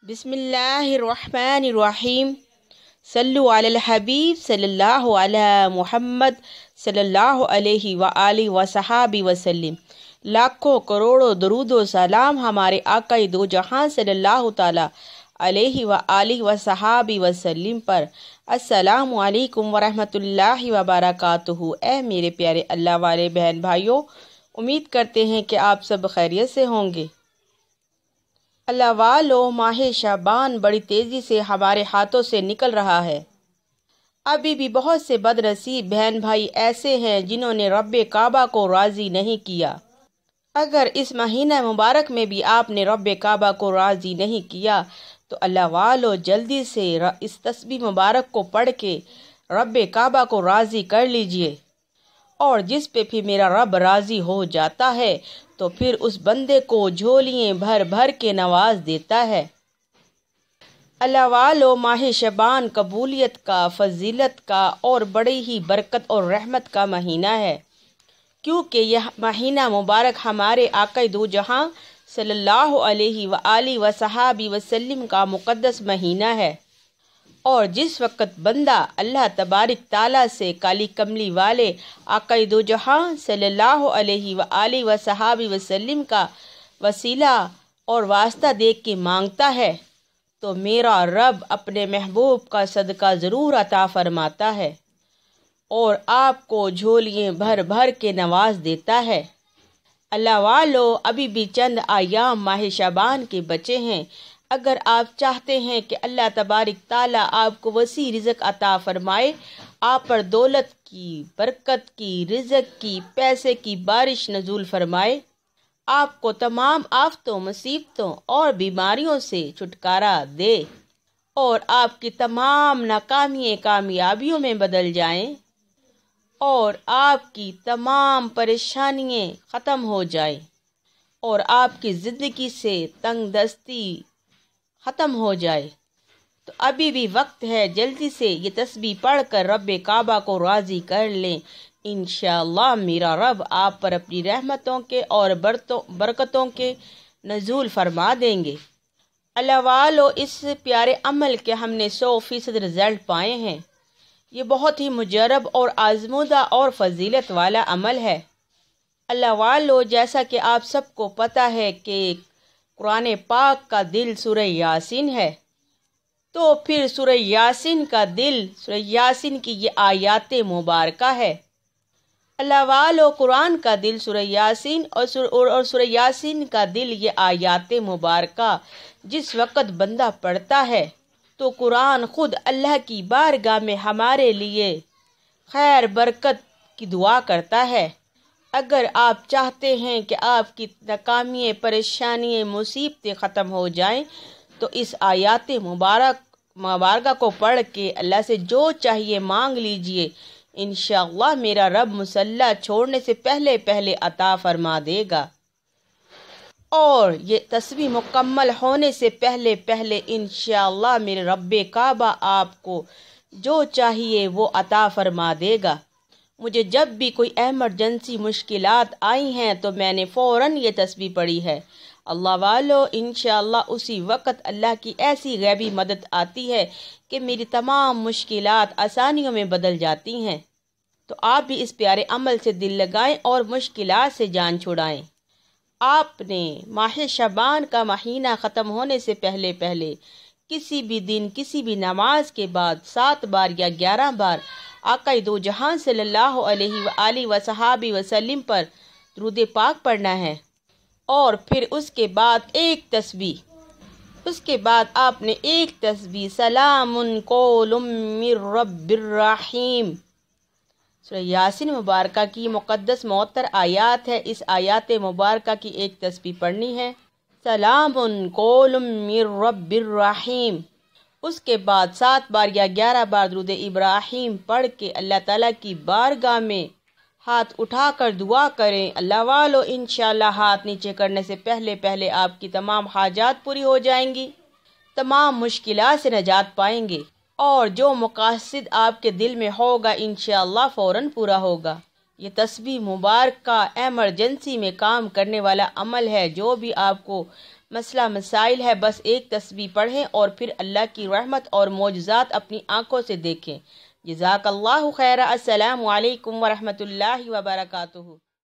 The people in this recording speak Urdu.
بسم اللہ الرحمن الرحیم صلو علی الحبیب صلی اللہ علی محمد صلی اللہ علیہ وآلہ وصحابہ وسلم۔ لاکھوں کروڑوں درود و سلام ہمارے آقا دو جہاں صلی اللہ تعالی علیہ وآلہ وصحابہ وسلم پر۔ السلام علیکم ورحمۃ اللہ وبرکاتہ۔ اے میرے پیارے اللہ والے بہن بھائیوں، امید کرتے ہیں کہ آپ سب خیریت سے ہوں گے۔ اللہ والو، ماہ شعبان بڑی تیزی سے ہمارے ہاتھوں سے نکل رہا ہے۔ ابھی بھی بہت سے بد نصیب بہن بھائی ایسے ہیں جنہوں نے رب کعبہ کو راضی نہیں کیا۔ اگر اس مہینہ مبارک میں بھی آپ نے رب کعبہ کو راضی نہیں کیا تو اللہ والو جلدی سے اس تسبیح مبارک کو پڑھ کے رب کعبہ کو راضی کر لیجئے، اور جس پہ بھی میرا رب راضی ہو جاتا ہے تو پھر اس بندے کو جھولیاں بھر بھر کے نواز دیتا ہے۔ اللہ والو، ماہ شعبان قبولیت کا، فضیلت کا اور بڑی ہی برکت اور رحمت کا مہینہ ہے، کیونکہ یہ مہینہ مبارک ہمارے آقا دو جہاں صلی اللہ علیہ وآلہ وصحابہ وسلم کا مقدس مہینہ ہے، اور جس وقت بندہ اللہ تبارک تعالیٰ سے کالی کملی والے آقا دو جہاں صلی اللہ علیہ وآلہ وصحابہ وسلم کا وسیلہ اور واسطہ دیکھ کے مانگتا ہے تو میرا رب اپنے محبوب کا صدقہ ضرور عطا فرماتا ہے اور آپ کو جھولیاں بھر بھر کے نواز دیتا ہے۔ اللہ والو، ابھی بھی چند ایام ماہ شعبان کے بچے ہیں۔ اگر آپ چاہتے ہیں کہ اللہ تبارک تعالیٰ آپ کو وسیع رزق عطا فرمائے، آپ پر دولت کی، برکت کی، رزق کی، پیسے کی بارش نزول فرمائے، آپ کو تمام آفتوں، مصیبتوں اور بیماریوں سے چھٹکارا دے اور آپ کی تمام ناکامیاں کامیابیوں میں بدل جائیں اور آپ کی تمام پریشانیاں ختم ہو جائیں اور آپ کی زندگی سے تنگ دستی ختم ہو جائے، تو ابھی بھی وقت ہے، جلدی سے یہ تسبیح پڑھ کر رب کعبہ کو راضی کر لیں۔ انشاءاللہ میرا رب آپ پر اپنی رحمتوں کے اور برکتوں کے نزول فرما دیں گے۔ اللہ والو، اس پیارے عمل کے ہم نے 100% رزلٹ پائے ہیں۔ یہ بہت ہی مجرب اور آزمودہ اور فضیلت والا عمل ہے۔ اللہ والو، جیسا کہ آپ سب کو پتہ ہے کہ قرآن پاک کا دل سورہ یاسین ہے، تو پھر سورہ یاسین کا دل، سورہ یاسین کی یہ آیات مبارکہ ہے۔ اللہ والو، قرآن کا دل سورہ یاسین اور سورہ یاسین کا دل یہ آیات مبارکہ جس وقت بندہ پڑھتا ہے تو قرآن خود اللہ کی بارگاہ میں ہمارے لیے خیر برکت کی دعا کرتا ہے۔ اگر آپ چاہتے ہیں کہ آپ کی ناکامیاں، پریشانیاں، مصیبتیں ختم ہو جائیں تو اس آیات مبارکہ کو پڑھ کے اللہ سے جو چاہیے مانگ لیجئے، انشاءاللہ میرا رب مصلی چھوڑنے سے پہلے پہلے عطا فرما دے گا، اور یہ تسبیح مکمل ہونے سے پہلے پہلے انشاءاللہ میرے رب کعبہ آپ کو جو چاہیے وہ عطا فرما دے گا۔ مجھے جب بھی کوئی ایمرجنسی مشکلات آئی ہیں تو میں نے فوراً یہ تسبیح پڑھی ہے۔ اللہ والو، انشاءاللہ اسی وقت اللہ کی ایسی غیبی مدد آتی ہے کہ میری تمام مشکلات آسانیوں میں بدل جاتی ہیں۔ تو آپ بھی اس پیارے عمل سے دل لگائیں اور مشکلات سے جان چھڑائیں۔ آپ نے ماہ شعبان کا مہینہ ختم ہونے سے پہلے پہلے کسی بھی دن، کسی بھی نماز کے بعد 7 بار یا 11 بار آقا دو جہاں صلی اللہ علیہ وآلہ وصحابہ وسلم پر درود پاک پڑھنا ہے، اور پھر اس کے بعد آپ نے ایک تسبیح سلام قول من رب الرحیم، سورہ یاسین مبارکہ کی مقدس معطر آیات ہے، اس آیات مبارکہ کی ایک تسبیح پڑھنی ہے، سلام قول من رب الرحیم۔ اس کے بعد 7 بار یا 11 بار درود ابراہیم پڑھ کے اللہ تعالیٰ کی بارگاہ میں ہاتھ اٹھا کر دعا کریں۔ اللہ والو، انشاءاللہ ہاتھ نیچے کرنے سے پہلے پہلے آپ کی تمام حاجات پوری ہو جائیں گی، تمام مشکلات سے نجات پائیں گے، اور جو مقاصد آپ کے دل میں ہوگا انشاءاللہ فوراً پورا ہوگا۔ یہ تسبیح مبارکہ ایمرجنسی میں کام کرنے والا عمل ہے۔ جو بھی آپ کو مسئلہ مسائل ہے، بس ایک تسبیح پڑھیں اور پھر اللہ کی رحمت اور معجزات اپنی آنکھوں سے دیکھیں۔ جزاک اللہ خیر۔ السلام علیکم ورحمۃ اللہ وبرکاتہ۔